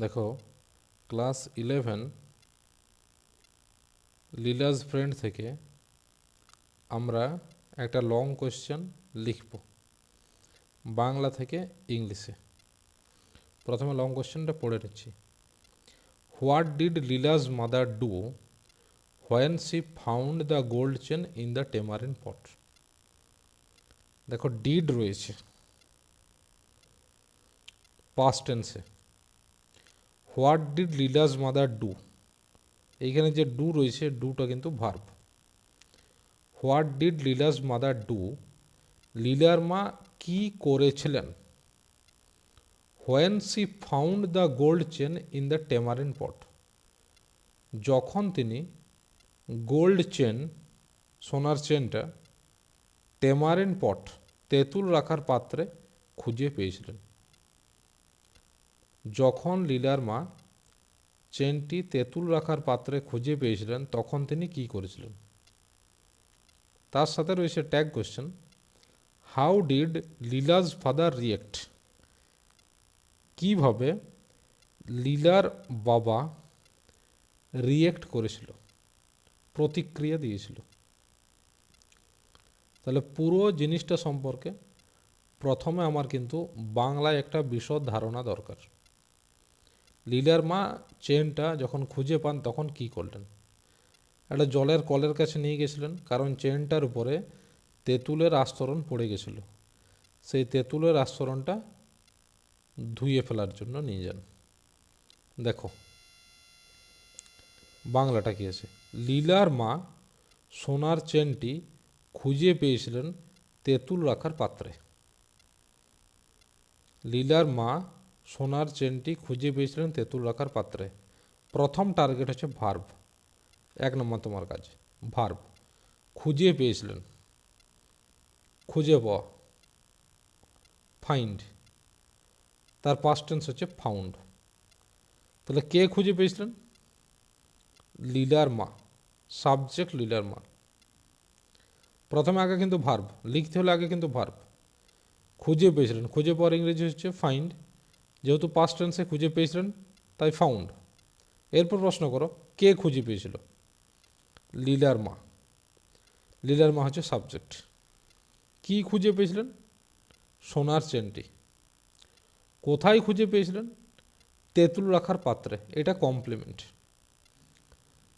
দেখো class 11 Leela's friend থেকে আমরা একটা লং কোয়েশ্চেন লিখব বাংলা থেকে ইংলিশে। প্রথমে লং কোয়েশ্চেনটা পড়ে নিচ্ছি। What did Leela's mother do when she found the gold chain in the tamarind pot? দেখো ডিড রয়েছে past tense. What did Leela's mother do, এইখানে যে ডু রয়েছে ডুটা কিন্তু verb. What did Leela's mother do, লীলার মা কি করেছিলেন? When she found the gold chain in the tamarind pot, যখন তিনি গোল্ড চেন সোনার চেনটা টেমারিন পট তেঁতুল রাখার পাত্রে খুঁজে পেয়েছিলেন। যখন লীলার মা চেনটি তেঁতুল রাখার পাত্রে খুঁজে পেয়েছিলেন তখন তিনি কি করেছিলেন? তার সাথে রয়েছে tag question, how did Leela's father react, কিভাবে লীলার বাবা রিয়েক্ট করেছিল, প্রতিক্রিয়া দিয়েছিল। তাহলে পুরো জিনিসটা সম্পর্কে প্রথমে আমার কিন্তু বাংলায় একটা বিশদ ধারণা দরকার। লীলার মা চেনটা যখন খুঁজে পান তখন কি করলেন? একটা জলের কলের কাছে নিয়ে গেছিলেন, কারণ চেনটার উপরে তেঁতুলের আস্তরণ পড়ে গেছিল। সেই তেঁতুলের আস্তরণটা ধুয়ে ফেলার জন্য নিয়ে যান। দেখো বাংলাটা কি আছে, লীলার মা সোনার চেনটি খুঁজে পেয়েছিলেন তেঁতুল রাখার পাত্রে। লীলার মা সোনার চেনটি খুঁজে পেয়েছিলেন তেঁতুল রাখার পাত্রে। প্রথম টার্গেট হচ্ছে ভার্ব, 1 নম্বর তোমার কাজ ভার্ব। খুঁজে পেয়েছিলেন, খুঁজে পাওয়া, ফাইন্ড, তার পাস্ট টেন্স হচ্ছে ফাউন্ড। তাহলে কে খুঁজে পেয়েছিলেন? লীলার মা, সাবজেক্ট লীলার মা। প্রথমে আগে কিন্তু ভার্ব, লিখতে হলে আগে কিন্তু ভার্ব। খুঁজে পেয়েছিলেন, খুঁজে পাওয়ার ইংরেজি হচ্ছে ফাইন্ড, যেহেতু পাস্ট টেন্সে খুঁজে পেয়েছিলেন তাই ফাউন্ড। এরপর প্রশ্ন করো কে খুঁজে পেয়েছিল? লীলার মা। লীলার মা হচ্ছে সাবজেক্ট। কি খুঁজে পেয়েছিলেন? সোনার চেনটি। কোথায় খুঁজে পেয়েছিলেন? তেঁতুল রাখার পাত্রে, এটা কমপ্লিমেন্ট।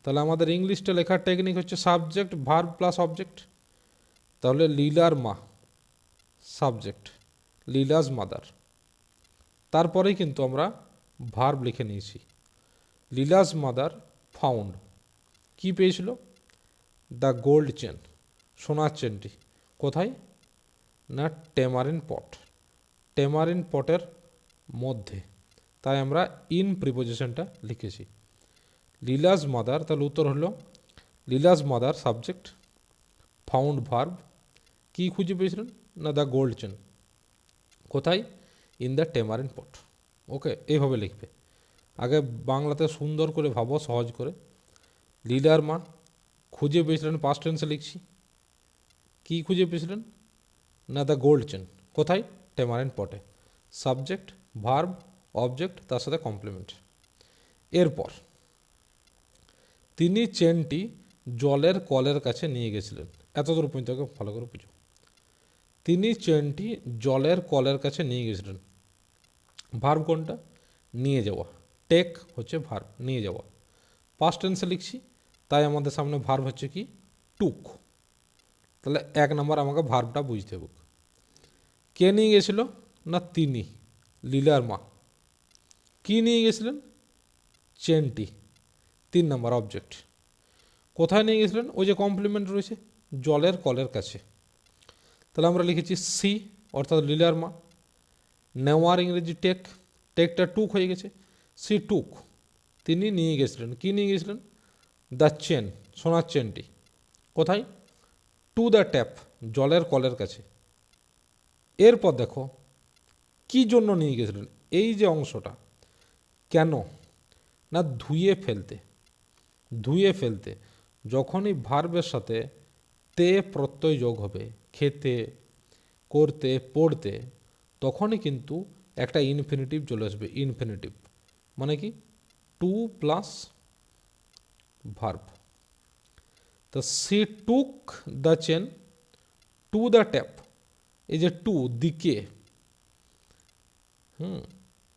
তাহলে আমাদের ইংলিশটা লেখার টেকনিক হচ্ছে সাবজেক্ট ভার্ব প্লাস অবজেক্ট। তাহলে লীলার মা সাবজেক্ট, লীলাজ মাদার। তারপরেই কিন্তু আমরা ভার্ব লিখে নিয়েছি। লীলাজ মাদার ফাউন্ড, কি পেয়েছিল? দ্য গোল্ড চেন, সোনার চেনটি। কোথায়? না টেমারিন পট, টেমারিন পটের মধ্যে। তাই আমরা ইন প্রিপোজিশনটা লিখেছি। লীলাজ মাদার, তাহলে উত্তর হলো Leela's mother subject, found verb. কি খুঁজে পেয়েছিলেন? না দ্য গোল্ড চেন। কোথায়? ইন দ্য টেমারিন পট। ওকে, এইভাবে লিখবে। আগে বাংলাতে সুন্দর করে ভাবো, সহজ করে। লীলার মা খুঁজে পেয়েছিলেন, পাস্ট টেন্সে লিখছি। কি খুঁজে পেয়েছিলেন? না দ্য গোল্ড চেন। কোথায়? টেমারিন পটে। সাবজেক্ট ভার্ব অবজেক্ট, তার সাথে কমপ্লিমেন্ট। এরপর তিনি চেনটি জলের কলের কাছে নিয়ে গেছিলেন। এতদূর পর্যন্ত ভালো করে বুঝো। তিনি চেনটি জলের কলের কাছে নিয়ে গেছিলেন। ভার্ব কোনটা? নিয়ে যাওয়া। টেক হচ্ছে ভার্ব, নিয়ে যাওয়া। পাস্ট টেন্সে লিখছি, তাই আমাদের সামনে ভার্ব হচ্ছে কি? টুক। তাহলে 1 নম্বর আমাকে ভার্বটা বুঝতে হবে। কে নিয়ে গেছিল? না তিনি, লীলার মা। কি নিয়ে গেছিলেন? চেনটি। 3 নম্বর অবজেক্ট। কোথায় নিয়ে গেছিলেন? ওই যে কমপ্লিমেন্ট রয়েছে, জলের কলের কাছে। তাহলে আমরা লিখেছি সি, অর্থাৎ লীলার মা। নেওয়ার ইংরেজি টেক, টেকটা টুক হয়ে গেছে। সি টুক, তিনি নিয়ে গেছিলেন। কি নিয়ে গেছিলেন? দ্য চেন, সোনার চেনটি। কোথায়? টু দ্য ট্যাপ, জলের কলের কাছে। এরপর দেখো কি জন্য নিয়ে গেছিলেন, এই যে অংশটা। কেন? না ধুয়ে ফেলতে। ধুয়ে ফেলতে যখনই ভার্বের সাথে তে প্রত্যয় যোগ হবে, খেতে, করতে, পড়তে, তখনই কিন্তু একটা ইনফিনিটিভ চলে আসবে। ইনফিনিটিভ মানে কি টু প্লাস ভার্ব। তো she took the chain to the tap, এই যে টু দিকে,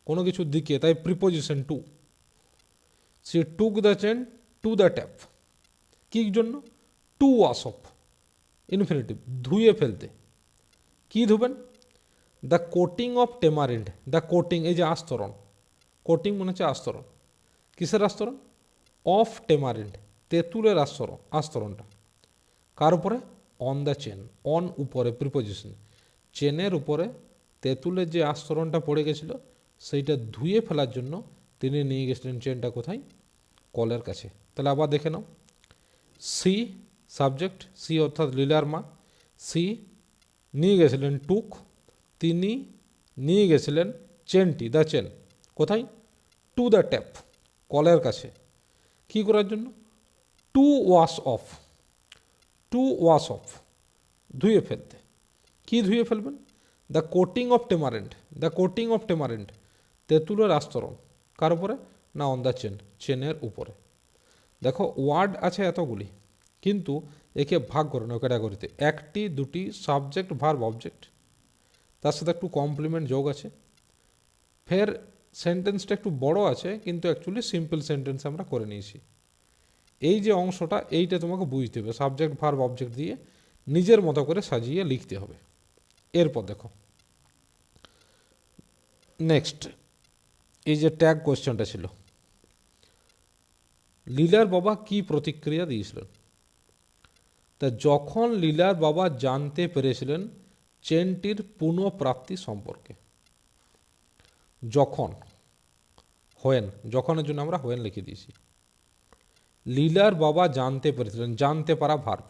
কোনো কিছুর দিকে, তাই preposition to. She took the chain to the tap, কি জন্য? টু ওয়াশ অফ, ইনফিনিটিভ, ধুয়ে ফেলতে। কি ধুবেন? The coating of tamarind, the coating, এই যে আস্তরণ, কোটিং মনে হচ্ছে আস্তরণ, কিসের আস্তরণ? অফ টেমারিন্ড, তেঁতুলের আস্তরণটা কার উপরে? অন দ্য চেন, অন উপরে প্রিপোজিশন, চেনের উপরে তেঁতুলের যে আস্তরণটা পড়ে গেছিল সেইটা ধুয়ে ফেলার জন্য তিনি নিয়ে গেছিলেন চেনটা কোথায়? কলের কাছে। তাহলে আবার দেখে নাও, সি সাবজেক্ট, সি অর্থাৎ লীলার মা, সি নিয়ে গেছিলেন টুক, তিনি নিয়ে গেছিলেন চেনটি, দ্য চেন, কোথায়? টু দ্য ট্যাপ, কলের কাছে। কি করার জন্য? To wash off, to wash off, ধুয়ে ফেলতে। কি ধুয়ে ফেলবেন? The coating of tamarind, the coating of tamarind, তেঁতুলের আস্তরণ কার উপরে? না অন দ্য চেন, চেনের উপরে। দেখো ওয়ার্ড আছে এতগুলি, কিন্তু একে ভাগ করে নাও ক্যাটাগরিতে, একটি দুটি সাবজেক্ট ভার্ব অবজেক্ট, তার সাথে একটু কমপ্লিমেন্ট যোগ আছে, ফের সেন্টেন্সটা একটু বড় আছে কিন্তু অ্যাকচুয়ালি সিম্পল সেন্টেন্স আমরা করে নিয়েছি। এই যে অংশটা, এইটা তোমাকে বুঝতে হবে, সাবজেক্ট ভার্ব অবজেক্ট দিয়ে নিজের মতো করে সাজিয়ে লিখতে হবে। এরপর দেখো নেক্সট, এই যে ট্যাগ কোয়েশ্চনটা ছিল, লীলার বাবা কি প্রতিক্রিয়া দিয়েছিলেন? তা যখন লীলার বাবা জানতে পেরেছিলেন চেনটির পুনঃপ্রাপ্তি সম্পর্কে, যখন, হোয়েন, যখনের জন্য আমরা হোয়েন লিখে দিয়েছি। লীলার বাবা জানতে পেরেছিলেন, জানতে পারা ভার্ব,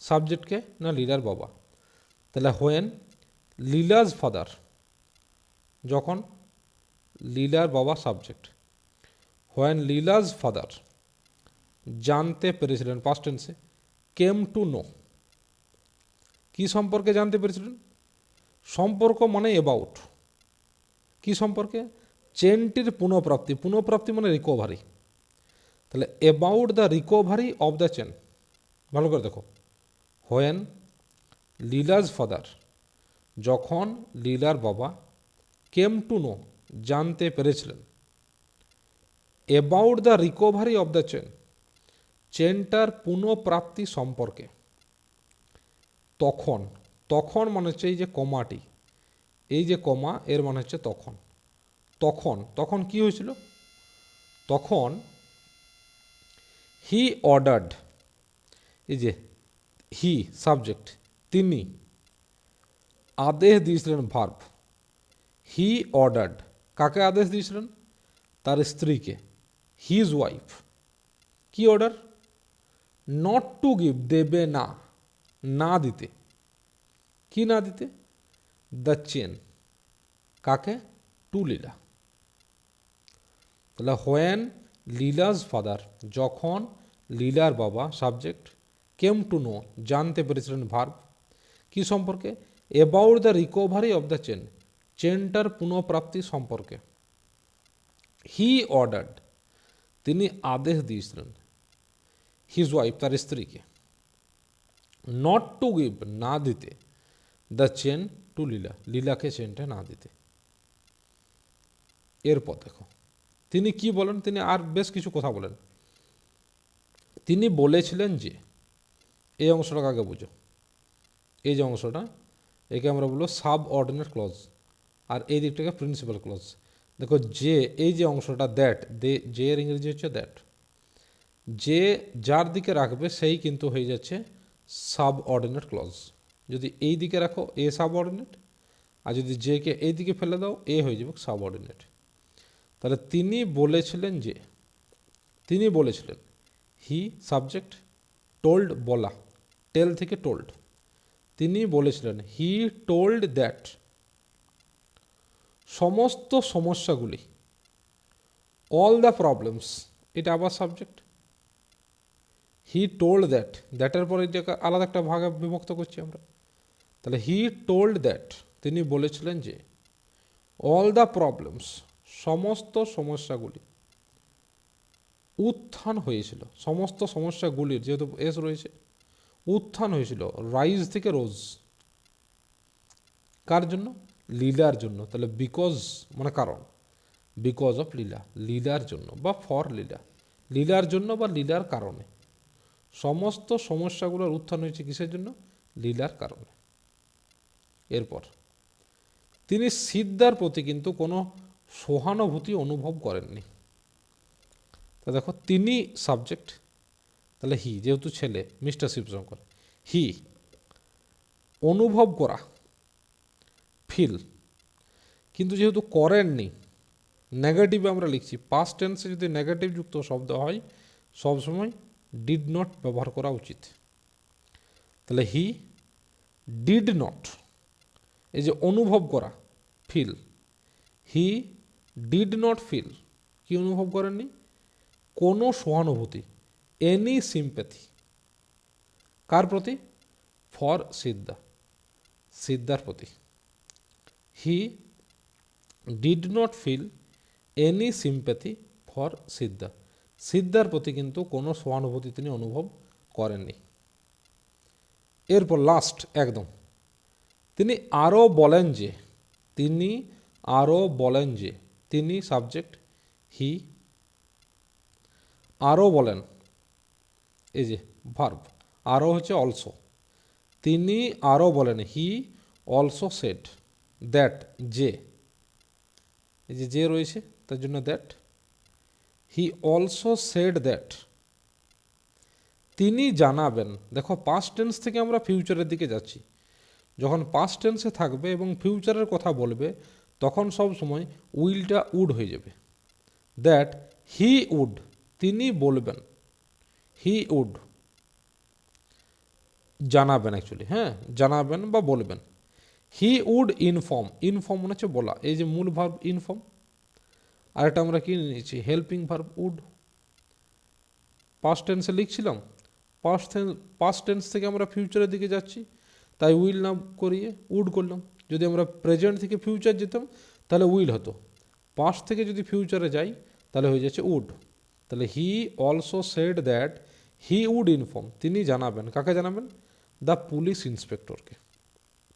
সাবজেক্টকে না লীলার বাবা, তাহলে হোয়েন লীলাজ ফাদার, যখন লীলার বাবা সাবজেক্ট, হোয়েন লীলাজ ফাদার জানতে পেরেছিলেন পাস্ট টেন্সে, কেম টু নো, কি সম্পর্কে জানতে পেরেছিলেন? সম্পর্ক মানে অ্যাবাউট, কি সম্পর্কে? চেনটির পুনঃপ্রাপ্তি, পুনঃপ্রাপ্তি মানে রিকভারি, তাহলে about the recovery of the chain. ভালো করে দেখো, হোয়েন লীলাজ ফাদার, যখন লীলার বাবা, কেম টু নো জানতে পেরেছিলেন, about the recovery of the chain চেনটার পুনঃপ্রাপ্তি সম্পর্কে, তখন, তখন মানে হচ্ছে এই যে কমাটি, এই যে কমা এর মানে হচ্ছে তখন, তখন, তখন কি হয়েছিল? তখন হি অর্ডার্ড, এই যে হি সাবজেক্ট, তিনি আদেশ দিয়েছিলেন ভার্ব, হি অর্ডার্ড, কাকে আদেশ দিয়েছিলেন? তার স্ত্রীকে, হিজ ওয়াইফ। কি অর্ডার? নট টু গিভ, দেবে না, না দিতে। কি না দিতে? দ্য চেন, কাকে? টু লীলা। তাহলে হোয়েন লীলাজ ফাদার, যখন লীলার বাবা সাবজেক্ট, কেম টু নো জানতে পেরেছিলেন ভার্ব, কি সম্পর্কে? About the recovery of the chain চেনটার পুনঃপ্রাপ্তি সম্পর্কে। হি অর্ডার্ড, তিনি আদেশ দিয়েছিলেন, হিজ ওয়াইফ তার স্ত্রীকে, নট টু গিভ না দিতে, দ্য চেন টু লীলা লীলাকে চেনটা না দিতে। এরপর দেখো তিনি কি বলেন, তিনি আর বেশ কিছু কথা বলেন। তিনি বলেছিলেন যে, এই অংশটা কাকে বুঝো? এই যে অংশটা, একে আমরা বলবো সাব অর্ডিনেট ক্লজ, আর এই দিকটাকে প্রিন্সিপাল ক্লজ। দেখো যে, এই যে অংশটা দ্যাট, যে এর ইংরেজি হচ্ছে দ্যাট, যে যার দিকে রাখবে সেই কিন্তু হয়ে যাচ্ছে সাব অর্ডিনেট ক্লজ। যদি এই দিকে রাখো এ সাব অর্ডিনেট, আর যদি যে কে এই দিকে ফেলে দাও এ হয়ে যাবে সাব অর্ডিনেট। তাহলে তিনি বলেছিলেন যে, তিনি বলেছিলেন, হি সাবজেক্ট, টোল্ড বলা, টেল থেকে টোল্ড, তিনি বলেছিলেন, হি টোল্ড দ্যাট সমস্ত সমস্যাগুলি, অল দ্য প্রবলেমস, এটা আবার সাবজেক্ট, হি টোল্ড দ্যাট, দ্যাটের পরে যে আলাদা একটা ভাগে বিভক্ত করছি আমরা, তাহলে হি টোল্ড দ্যাট তিনি বলেছিলেন যে, অল দ্য প্রবলেমস সমস্ত সমস্যাগুলি উত্থান হয়েছিল, সমস্ত সমস্যাগুলির যেহেতু এস রয়েছে, উত্থান হয়েছিল রাইজ থেকে রোজ। কার জন্য? লীলার জন্য। তাহলে বিকজ মানে কারণ, বিকজ অফ লীলা, লীলার জন্য বা ফর লীলা, লীলার জন্য বা লীলার কারণে। সমস্ত সমস্যাগুলোর উত্থান হয়েছে কিসের জন্য? লীলার কারণে। এরপর তিনি সিদ্ধার প্রতি কিন্তু কোনো সহানুভূতি অনুভব করেননি। তা দেখো, তিনি সাবজেক্ট, তাহলে হি, যেহেতু ছেলে মিস্টার শিবশঙ্কর, হি অনুভব করা, ফিল, কিন্তু যেহেতু করেননি, নেগেটিভে আমরা লিখছি, পাস্ট টেন্সে যদি নেগেটিভ যুক্ত শব্দ হয় সবসময় ডিড নট ব্যবহার করা উচিত। তাহলে হি ডিড নট, এই যে অনুভব করা, feel, he did not feel, কি অনুভব করেননি? কোনো সহানুভূতি, এনি সিম্প্যাথি। কার প্রতি? ফর সিদ্ধা, সিদ্ধার প্রতি। He did not feel any sympathy for Siddha, সিদ্ধার প্রতি কিন্তু কোনো সহানুভূতি তিনি অনুভব করেননি। এরপর লাস্ট একদম, তিনি আরও বলেন যে, তিনি আরও বলেন যে, তিনি সাবজেক্ট, হি আরও বলেন, এই যে ভার্ব, আরও হচ্ছে অলসো, তিনি আরও বলেন, হি অলসো সেড দ্যাট, যে, এই যে রয়েছে তার জন্য that, he also said that, তিনি জানাবেন। দেখো, পাস্ট টেন্স থেকে আমরা ফিউচারের দিকে যাচ্ছি। যখন পাস্ট টেন্সে থাকবে এবং ফিউচারের কথা বলবে তখন সব সময় উইলটা উড হয়ে যাবে। দ্যাট হি উড, তিনি বলবেন, হি উড জানাবেন, অ্যাকচুয়ালি হ্যাঁ জানাবেন বা বলবেন। হি উড ইনফর্ম, ইনফর্ম মনে হচ্ছে বলা, এই যে মূল ভার্ব ইনফর্ম, আর এটা আমরা কি নিয়েছি? Helping verb would. পাস্ট টেন্সে লিখছিলাম, পাস্ট টেন্স থেকে আমরা ফিউচারের দিকে যাচ্ছি, তাই উইল না করিয়ে উড করলাম। যদি আমরা প্রেজেন্ট থেকে ফিউচার যেতাম তাহলে উইল হতো, পাস্ট থেকে যদি ফিউচারে যাই তাহলে হয়ে যাচ্ছে উড। তাহলে he also said that he would inform, তিনি জানাবেন, কাকে জানাবেন? দ্য পুলিশ ইন্সপেক্টরকে,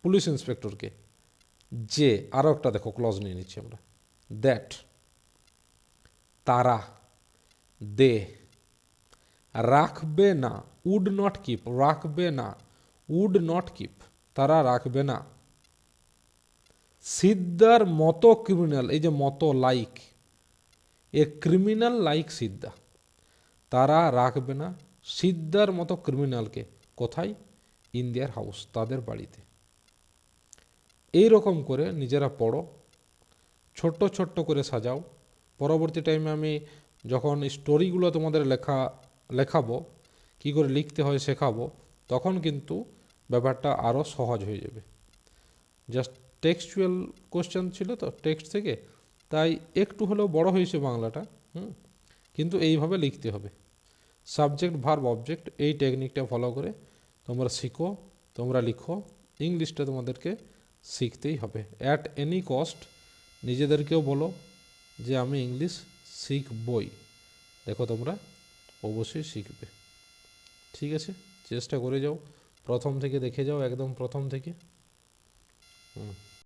পুলিশ ইন্সপেক্টরকে, যে, আরও একটা দেখো ক্লজ নিয়ে নিচ্ছি আমরা, দ্যাট, তারা, দে, রাখবে না, উড নট কিপ, রাখবে না, উড নট কিপ, তারা রাখবে না, সিদ্ধার মতো ক্রিমিনাল, এই যে মতো লাইক, এ ক্রিমিনাল লাইক সিদ্ধা, তারা রাখবে না সিদ্ধার মতো ক্রিমিনালকে, কোথায়? ইন দেয়ার হাউস, তাদের বাড়িতে। এই রকম করে নিজেরা পড়ো, ছোট্ট ছোট্ট করে সাজাও। পরবর্তী টাইমে আমি যখন স্টোরিগুলো তোমাদের লেখাবো, কী করে লিখতে হয় শেখাবো, তখন কিন্তু ব্যাপারটা আরও সহজ হয়ে যাবে। জাস্ট টেক্সচুয়াল কোশ্চেন ছিল তো টেক্সট থেকে, তাই একটু হলেও বড় হয়েছে বাংলাটা, কিন্তু এইভাবে লিখতে হবে। সাবজেক্ট ভার্ব অবজেক্ট, এই টেকনিকটা ফলো করে তোমরা শিখো, তোমরা লিখো। ইংলিশটা তোমাদেরকে শিখতেই হবে অ্যাট এনি কস্ট। নিজেদেরকেও বলো যে আমি ইংলিশ শিখবই। দেখো তোমরা অবশ্যই শিখবে। ঠিক আছে, চেষ্টা করে যাও, প্রথম থেকে দেখে যাও, একদম প্রথম থেকে।